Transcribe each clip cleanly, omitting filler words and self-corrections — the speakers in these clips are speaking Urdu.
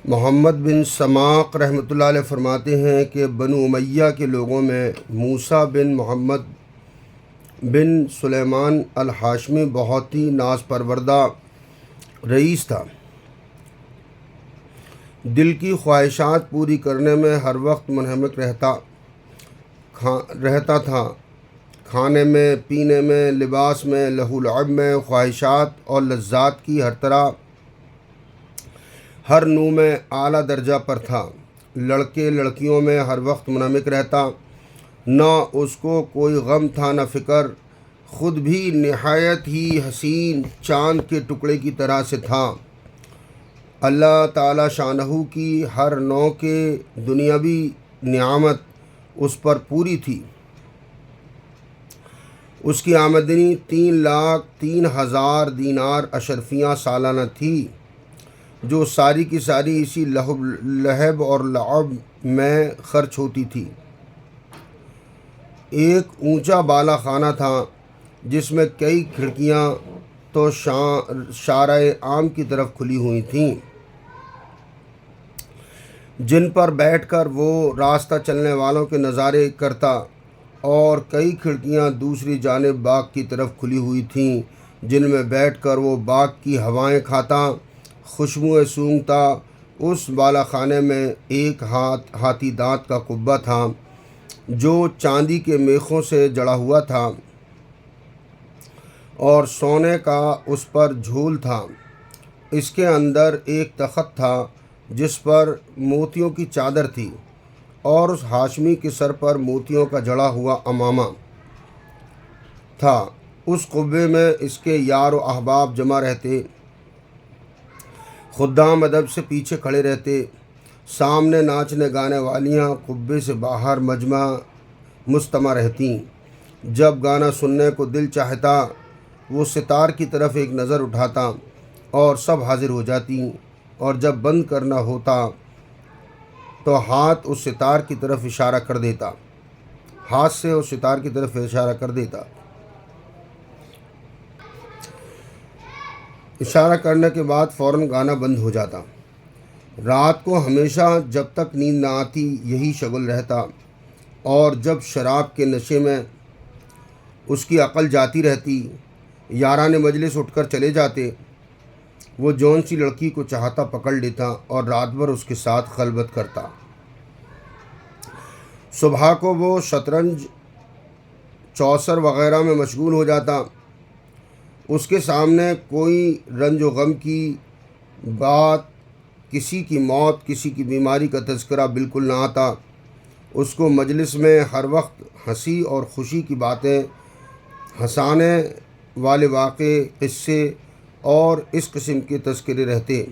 محمد بن سماق رحمۃ اللہ علیہ فرماتے ہیں کہ بنو امیہ کے لوگوں میں موسیٰ بن محمد بن سلیمان الہاشمی بہت ہی ناز پروردہ رئیس تھا۔ دل کی خواہشات پوری کرنے میں ہر وقت منہمک رہتا تھا، کھانے میں، پینے میں، لباس میں، لہو لعب میں، خواہشات اور لذات کی ہر طرح، ہر نوع میں اعلیٰ درجہ پر تھا۔ لڑکے لڑکیوں میں ہر وقت منہمک رہتا، نہ اس کو کوئی غم تھا نہ فکر، خود بھی نہایت ہی حسین چاند کے ٹکڑے کی طرح سے تھا۔ اللہ تعالی شانہ کی ہر نوع کے دنیاوی نعمت اس پر پوری تھی۔ اس کی آمدنی 3,03,000 دینار اشرفیاں سالانہ تھی، جو ساری کی ساری اسی لہب اور لعب میں خرچ ہوتی تھی۔ ایک اونچا بالا خانہ تھا جس میں کئی کھڑکیاں تو شارع عام کی طرف کھلی ہوئی تھیں، جن پر بیٹھ کر وہ راستہ چلنے والوں کے نظارے کرتا، اور کئی کھڑکیاں دوسری جانب باغ کی طرف کھلی ہوئی تھیں، جن میں بیٹھ کر وہ باغ کی ہوائیں کھاتا، خوشبوئیں سونگھتا۔ اس بالا خانے میں ایک ہاتھی دانت کا قبہ تھا جو چاندی کے میخوں سے جڑا ہوا تھا، اور سونے کا اس پر جھول تھا۔ اس کے اندر ایک تخت تھا جس پر موتیوں کی چادر تھی، اور اس ہاشمی کے سر پر موتیوں کا جڑا ہوا عمامہ تھا۔ اس قبے میں اس کے یار و احباب جمع رہتے، خدام ادب سے پیچھے کھڑے رہتے، سامنے ناچنے گانے والیاں قبے سے باہر مجتمع رہتیں۔ جب گانا سننے کو دل چاہتا، وہ ستار کی طرف ایک نظر اٹھاتا اور سب حاضر ہو جاتی، اور جب بند کرنا ہوتا تو ہاتھ اس ستار کی طرف اشارہ کر دیتا، ہاتھ سے اس ستار کی طرف اشارہ کر دیتا۔ اشارہ کرنے کے بعد فوراً گانا بند ہو جاتا۔ رات کو ہمیشہ جب تک نیند نہ آتی یہی شغل رہتا، اور جب شراب کے نشے میں اس کی عقل جاتی رہتی، یاران مجلس اٹھ کر چلے جاتے، وہ جون سی لڑکی کو چاہتا پکڑ لیتا اور رات بھر اس کے ساتھ خلوت کرتا۔ صبح کو وہ شطرنج، چوسر وغیرہ میں مشغول ہو جاتا۔ اس کے سامنے کوئی رنج و غم کی بات، کسی کی موت، کسی کی بیماری کا تذکرہ بالکل نہ آتا۔ اس کو مجلس میں ہر وقت ہنسی اور خوشی کی باتیں، ہنسانے والے واقعے، قصے اور اس قسم کے تذکرے رہتے۔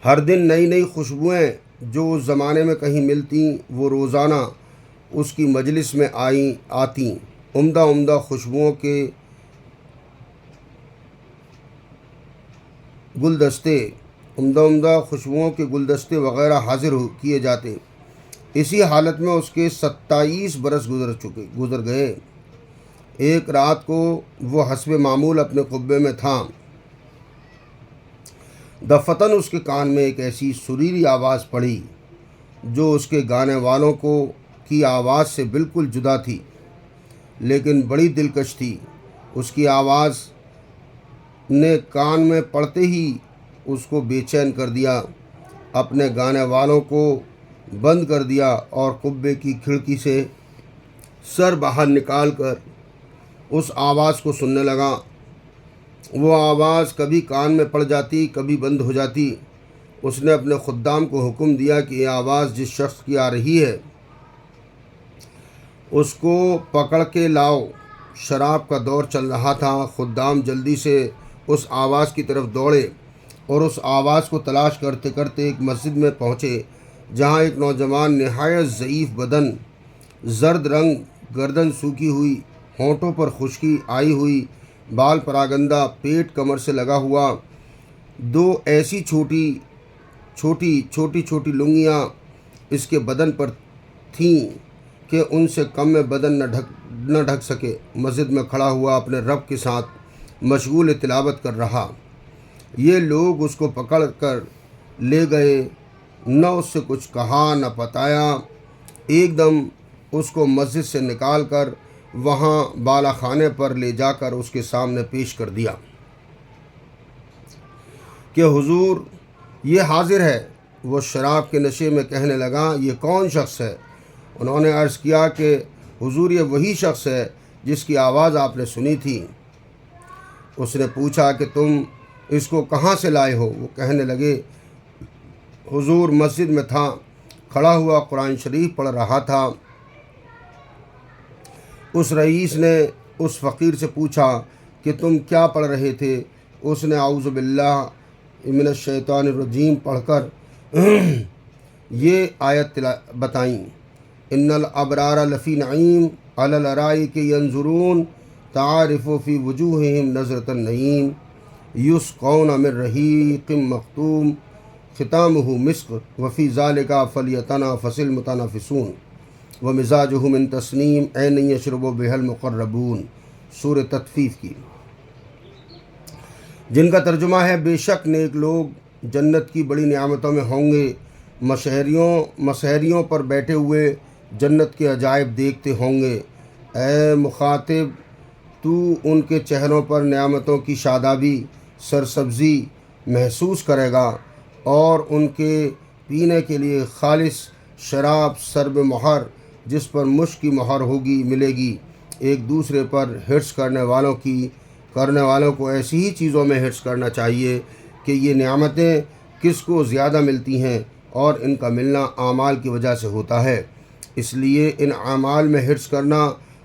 ہر دن نئی نئی خوشبوئیں جو اس زمانے میں کہیں ملتیں، وہ روزانہ اس کی مجلس میں آتیں۔ عمدہ عمدہ خوشبوؤں کے گلدستے وغیرہ حاضر کیے جاتے۔ اسی حالت میں اس کے 27 برس گزر گئے۔ ایک رات کو وہ حسب معمول اپنے قبے میں تھا، دفتن اس کے کان میں ایک ایسی سریلی آواز پڑی جو اس کے گانے والوں کی آواز سے بالکل جدا تھی، لیکن بڑی دلکش تھی۔ اس کی آواز نے کان میں پڑتے ہی اس کو بے چین کر دیا، اپنے گانے والوں کو بند کر دیا، اور قبے کی کھڑکی سے سر باہر نکال کر اس آواز کو سننے لگا۔ وہ آواز کبھی کان میں پڑ جاتی، کبھی بند ہو جاتی۔ اس نے اپنے خدام کو حکم دیا کہ یہ آواز جس شخص کی آ رہی ہے اس کو پکڑ کے لاؤ۔ شراب کا دور چل رہا تھا۔ خدام جلدی سے اس آواز کی طرف دوڑے اور اس آواز کو تلاش کرتے کرتے ایک مسجد میں پہنچے، جہاں ایک نوجوان نہایت ضعیف بدن، زرد رنگ، گردن سوکھی ہوئی، ہونٹوں پر خشکی آئی ہوئی، بال پراگندہ، پیٹ کمر سے لگا ہوا، دو ایسی چھوٹی لنگیاں اس کے بدن پر تھیں کہ ان سے کم میں بدن نہ ڈھک سکے، مسجد میں کھڑا ہوا اپنے رب کے ساتھ مشغول تلاوت کر رہا۔ یہ لوگ اس کو پکڑ کر لے گئے، نہ اس سے کچھ کہا نہ بتایا، ایک دم اس کو مسجد سے نکال کر وہاں بالا خانے پر لے جا کر اس کے سامنے پیش کر دیا کہ حضور یہ حاضر ہے۔ وہ شراب کے نشے میں کہنے لگا یہ کون شخص ہے؟ انہوں نے عرض کیا کہ حضور یہ وہی شخص ہے جس کی آواز آپ نے سنی تھی۔ اس نے پوچھا کہ تم اس کو کہاں سے لائے ہو؟ وہ کہنے لگے حضور مسجد میں تھا، کھڑا ہوا قرآن شریف پڑھ رہا تھا۔ اس رئیس نے اس فقیر سے پوچھا کہ تم کیا پڑھ رہے تھے؟ اس نے اعوذ باللہ من الشیطان الرجیم پڑھ کر یہ آیت بتائیں، ان الابرار لفی نعیم علی الارائک ینظرون تعرف فی وجوہہم نظرۃ النعیم یسقون من رحیق مختوم ختامہ مسک وفی ذالک فلیتنافس المتنافسون ومزاجہ من تسنیم عین یشرب بہا المقربون۔ سورہ تطفیف کی، جن کا ترجمہ ہے بے شک نیک لوگ جنت کی بڑی نعمتوں میں ہوں گے، مسحریوں پر بیٹھے ہوئے جنت کے عجائب دیکھتے ہوں گے۔ اے مخاطب، تو ان کے چہروں پر نعمتوں کی شادابی، سرسبزی محسوس کرے گا اور ان کے پینے کے لیے خالص شراب سرب مہر جس پر مشک کی مہر ہوگی ملے گی۔ ایک دوسرے پر حرص کرنے والوں کو ایسی ہی چیزوں میں حرص کرنا چاہیے کہ یہ نعمتیں کس کو زیادہ ملتی ہیں، اور ان کا ملنا اعمال کی وجہ سے ہوتا ہے۔ اس لیے ان اعمال میں حرص کرنا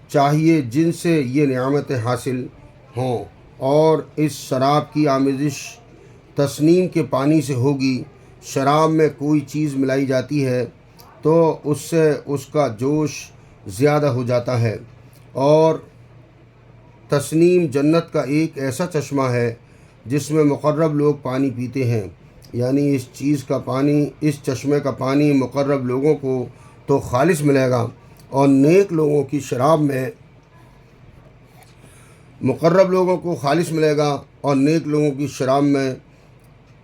چاہیے جن سے یہ نعمتیں حاصل ہوں، اور اس شراب کی آمیزش تسنیم کے پانی سے ہوگی۔ شراب میں کوئی چیز ملائی جاتی ہے تو اس سے اس کا جوش زیادہ ہو جاتا ہے، اور تسنیم جنت کا ایک ایسا چشمہ ہے جس میں مقرب لوگ پانی پیتے ہیں، یعنی اس چشمے کا پانی مقرب لوگوں کو تو خالص ملے گا، اور نیک لوگوں کی شراب میں مقرب لوگوں کو خالص ملے گا اور نیک لوگوں کی شراب میں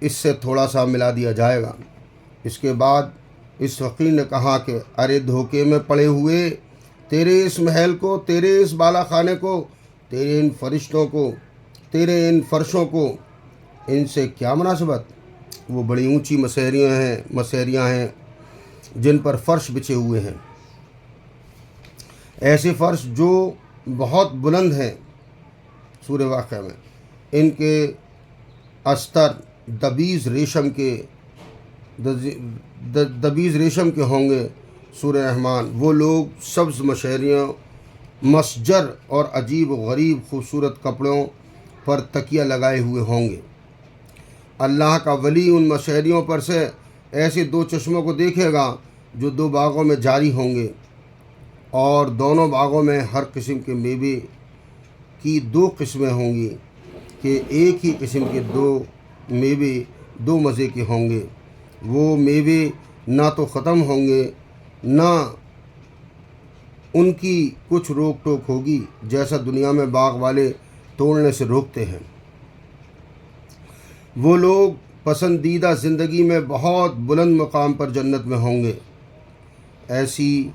اس سے تھوڑا سا ملا دیا جائے گا۔ اس کے بعد اس فقیر نے کہا کہ ارے دھوکے میں پڑے ہوئے، تیرے اس محل کو، تیرے اس بالا خانے کو، تیرے ان فرشتوں کو، تیرے ان فرشوں کو، ان سے کیا مناسبت؟ وہ بڑی اونچی مسحریاں ہیں جن پر فرش بچھے ہوئے ہیں، ایسے فرش جو بہت بلند ہیں۔ سورہ واقعہ میں ان کے استر دبیز ریشم کے ہوں گے۔ سورہ رحمان، وہ لوگ سبز مشہریوں، مسجر اور عجیب و غریب خوبصورت کپڑوں پر تکیہ لگائے ہوئے ہوں گے۔ اللہ کا ولی ان مشہریوں پر سے ایسے دو چشموں کو دیکھے گا جو دو باغوں میں جاری ہوں گے، اور دونوں باغوں میں ہر قسم کے میوے کی دو قسمیں ہوں گی کہ ایک ہی قسم کے دو میوے دو مزے کے ہوں گے۔ وہ میوے نہ تو ختم ہوں گے، نہ ان کی کچھ روک ٹوک ہوگی، جیسا دنیا میں باغ والے توڑنے سے روکتے ہیں۔ وہ لوگ پسندیدہ زندگی میں بہت بلند مقام پر جنت میں ہوں گے، ایسی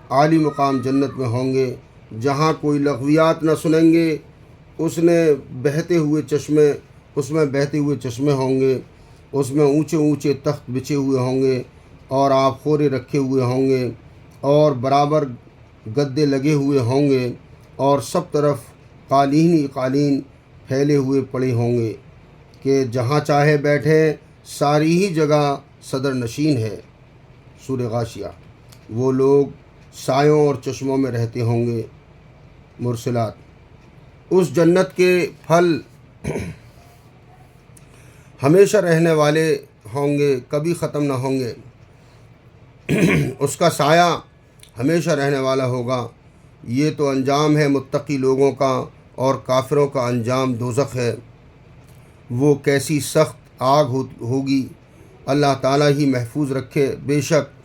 عالی مقام جنت میں ہوں گے جہاں کوئی لغویات نہ سنیں گے۔ اس میں بہتے ہوئے چشمے ہوں گے، اس میں اونچے اونچے تخت بچھے ہوئے ہوں گے اور آبخورے رکھے ہوئے ہوں گے، اور برابر گدے لگے ہوئے ہوں گے، اور سب طرف قالین ہی قالین پھیلے ہوئے پڑے ہوں گے کہ جہاں چاہے بیٹھے، ساری ہی جگہ صدر نشین ہے۔ سورہ غاشیہ، وہ لوگ سایوں اور چشموں میں رہتے ہوں گے۔ مرسلات، اس جنت کے پھل ہمیشہ رہنے والے ہوں گے، کبھی ختم نہ ہوں گے۔ اس کا سایہ ہمیشہ رہنے والا ہوگا۔ یہ تو انجام ہے متقی لوگوں کا، اور کافروں کا انجام دوزخ ہے۔ وہ کیسی سخت آگ ہوگی، اللہ تعالیٰ ہی محفوظ رکھے۔ بے شک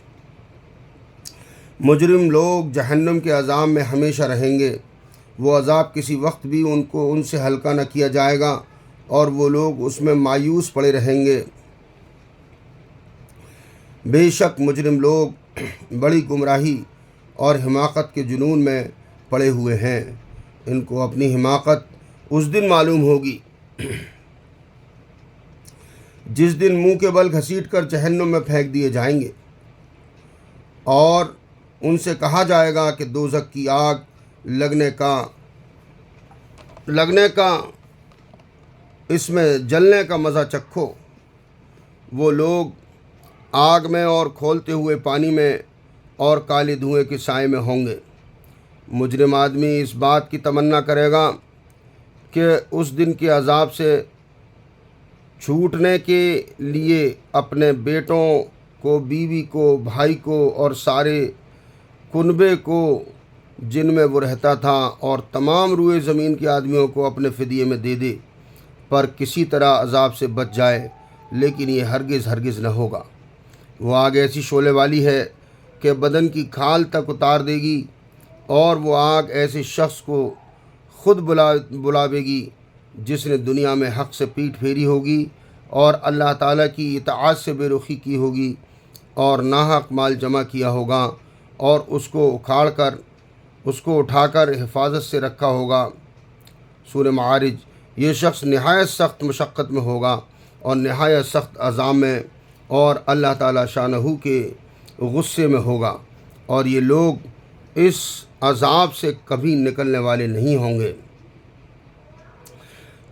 مجرم لوگ جہنم کے عذاب میں ہمیشہ رہیں گے، وہ عذاب کسی وقت بھی ان سے ہلکا نہ کیا جائے گا، اور وہ لوگ اس میں مایوس پڑے رہیں گے۔ بے شک مجرم لوگ بڑی گمراہی اور حماقت کے جنون میں پڑے ہوئے ہیں۔ ان کو اپنی حماقت اس دن معلوم ہوگی جس دن منہ کے بل گھسیٹ کر جہنم میں پھینک دیے جائیں گے، اور ان سے کہا جائے گا کہ دوزخ کی آگ لگنے کا اس میں جلنے کا مزہ چکھو۔ وہ لوگ آگ میں اور کھولتے ہوئے پانی میں اور کالے دھوئیں کے سائے میں ہوں گے۔ مجرم آدمی اس بات کی تمنا کرے گا کہ اس دن کے عذاب سے چھوٹنے کے لیے اپنے بیٹوں کو، بیوی کو، بھائی کو اور سارے کنبے کو جن میں وہ رہتا تھا اور تمام روئے زمین کے آدمیوں کو اپنے فدیے میں دے دے، پر کسی طرح عذاب سے بچ جائے، لیکن یہ ہرگز نہ ہوگا۔ وہ آگ ایسی شعلے والی ہے کہ بدن کی کھال تک اتار دے گی، اور وہ آگ ایسے شخص کو خود بلاوے گی جس نے دنیا میں حق سے پیٹھ پھیری ہوگی اور اللہ تعالیٰ کی اطاعت سے بے رخی کی ہوگی اور ناحق مال جمع کیا ہوگا، اور اس کو اٹھا کر حفاظت سے رکھا ہوگا۔ سورہ معارج۔ یہ شخص نہایت سخت مشقت میں ہوگا اور نہایت سخت عذاب میں، اور اللہ تعالیٰ شانہ کے غصے میں ہوگا، اور یہ لوگ اس عذاب سے کبھی نکلنے والے نہیں ہوں گے۔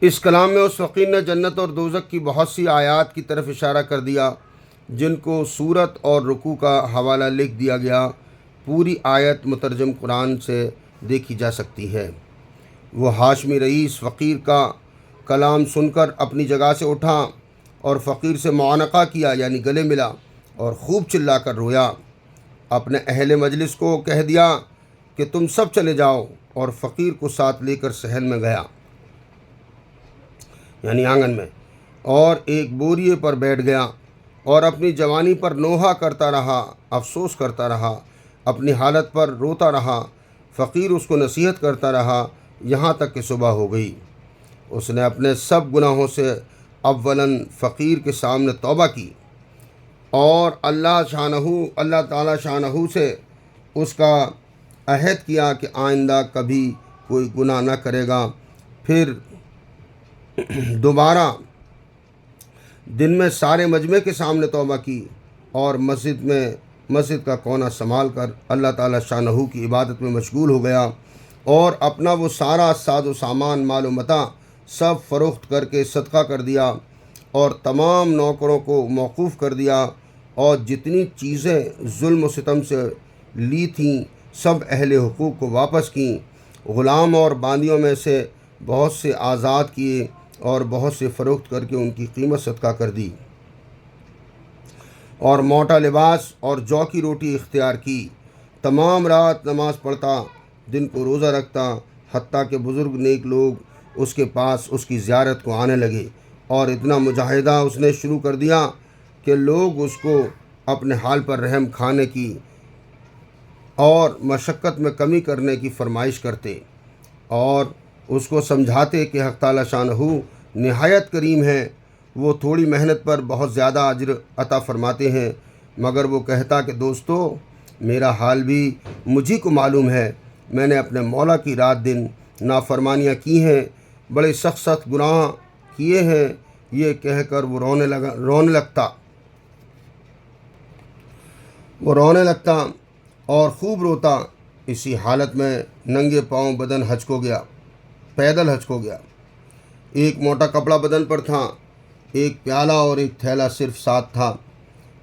اس کلام میں اس فقیر نے جنت اور دوزخ کی بہت سی آیات کی طرف اشارہ کر دیا جن کو صورت اور رکوع کا حوالہ لکھ دیا گیا۔ پوری آیت مترجم قرآن سے دیکھی جا سکتی ہے۔ وہ ہاشمی رئیس فقیر کا کلام سن کر اپنی جگہ سے اٹھا اور فقیر سے معانقہ کیا، یعنی گلے ملا، اور خوب چلا کر رویا۔ اپنے اہل مجلس کو کہہ دیا کہ تم سب چلے جاؤ، اور فقیر کو ساتھ لے کر صحن میں گیا، یعنی آنگن میں، اور ایک بوریے پر بیٹھ گیا اور اپنی جوانی پر نوحہ کرتا رہا، افسوس کرتا رہا، اپنی حالت پر روتا رہا۔ فقیر اس کو نصیحت کرتا رہا یہاں تک کہ صبح ہو گئی۔ اس نے اپنے سب گناہوں سے اولاً فقیر کے سامنے توبہ کی اور اللہ تعالیٰ شانہ سے اس کا عہد کیا کہ آئندہ کبھی کوئی گناہ نہ کرے گا۔ پھر دوبارہ دن میں سارے مجمع کے سامنے توبہ کی اور مسجد کا کونا سنبھال کر اللہ تعالیٰ شانہ کی عبادت میں مشغول ہو گیا، اور اپنا وہ سارا ساز و سامان، مال و متاع سب فروخت کر کے صدقہ کر دیا، اور تمام نوکروں کو موقوف کر دیا، اور جتنی چیزیں ظلم و ستم سے لی تھیں سب اہل حقوق کو واپس کیں۔ غلام اور باندیوں میں سے بہت سے آزاد کیے اور بہت سے فروخت کر کے ان کی قیمت صدقہ کر دی، اور موٹا لباس اور جو کی روٹی اختیار کی۔ تمام رات نماز پڑھتا، دن کو روزہ رکھتا، حتیٰ کہ بزرگ نیک لوگ اس کے پاس اس کی زیارت کو آنے لگے، اور اتنا مجاہدہ اس نے شروع کر دیا کہ لوگ اس کو اپنے حال پر رحم کھانے کی اور مشقت میں کمی کرنے کی فرمائش کرتے، اور اس کو سمجھاتے کہ حق تعالیٰ شانہ نہایت کریم ہے، وہ تھوڑی محنت پر بہت زیادہ اجر عطا فرماتے ہیں۔ مگر وہ کہتا کہ دوستو، میرا حال بھی مجھے کو معلوم ہے، میں نے اپنے مولا کی رات دن نافرمانیاں کی ہیں، بڑے سخت گناہ کیے ہیں۔ یہ کہہ کر وہ رونے لگتا اور خوب روتا۔ اسی حالت میں ننگے پاؤں پیدل حج کو گیا۔ ایک موٹا کپڑا بدن پر تھا، ایک پیالہ اور ایک تھیلا صرف ساتھ تھا۔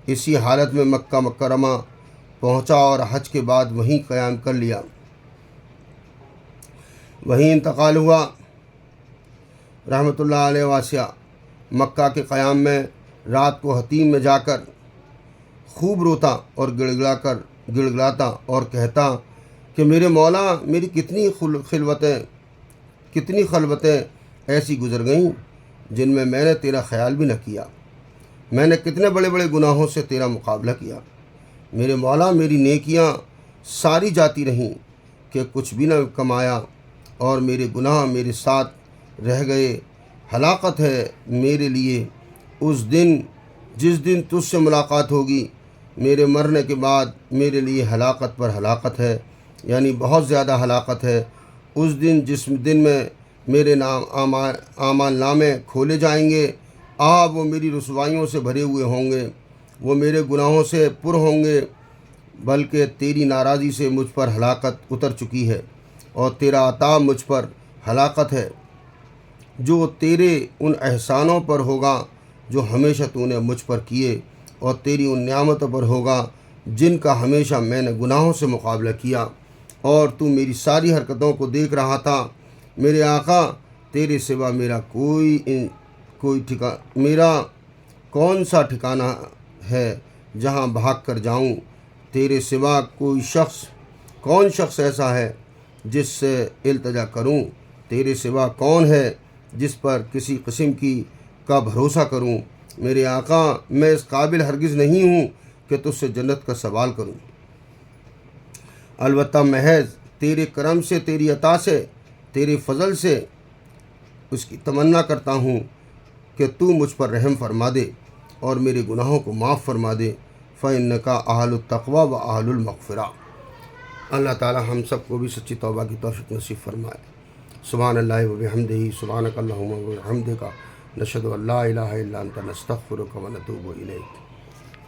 اسی حالت میں مکہ مکرمہ پہنچا اور حج کے بعد وہیں قیام کر لیا، وہیں انتقال ہوا رحمۃ اللہ علیہ واسعہ۔ مکہ کے قیام میں رات کو حتیم میں جا کر خوب روتا اور گڑگڑاتا اور کہتا کہ میرے مولا، میری کتنی خلوتیں ایسی گزر گئیں جن میں نے تیرا خیال بھی نہ کیا، میں نے کتنے بڑے بڑے گناہوں سے تیرا مقابلہ کیا۔ میرے مولا، میری نیکیاں ساری جاتی رہیں کہ کچھ بھی نہ کمایا، اور میرے گناہ میرے ساتھ رہ گئے۔ ہلاکت ہے میرے لیے اس دن جس دن تجھ سے ملاقات ہوگی، میرے مرنے کے بعد میرے لیے ہلاکت پر ہلاکت ہے، یعنی بہت زیادہ ہلاکت ہے۔ اس دن جس دن میں میرے اعمال نامے کھولے جائیں گے، وہ میری رسوائیوں سے بھرے ہوئے ہوں گے، وہ میرے گناہوں سے پر ہوں گے، بلکہ تیری ناراضی سے مجھ پر ہلاکت اتر چکی ہے، اور تیرا عطا مجھ پر ہلاکت ہے، جو تیرے ان احسانوں پر ہوگا جو ہمیشہ تو نے مجھ پر کیے، اور تیری ان نعمتوں پر ہوگا جن کا ہمیشہ میں نے گناہوں سے مقابلہ کیا، اور تو میری ساری حرکتوں کو دیکھ رہا تھا۔ میرے آقا، تیرے سوا میرا میرا کون سا ٹھکانہ ہے جہاں بھاگ کر جاؤں؟ تیرے سوا کون شخص ایسا ہے جس سے التجا کروں؟ تیرے سوا کون ہے جس پر کسی قسم کا بھروسہ کروں؟ میرے آقا، میں اس قابل ہرگز نہیں ہوں کہ تجھ سے جنت کا سوال کروں، البتہ محض تیرے کرم سے، تیری عطا سے، تیرے فضل سے اس کی تمنا کرتا ہوں کہ تو مجھ پر رحم فرما دے اور میرے گناہوں کو معاف فرما دے۔ فإنک اہل التقوی و اہل المغفرہ۔ اللہ تعالی ہم سب کو بھی سچی توبہ کی توفیق نصیب فرمائے۔ سبحان اللہ و بحمدہ، سبحانک اللہم و بحمدک، نشہد ان لا الہ الا انت، نستغفرک و نتوب الیک۔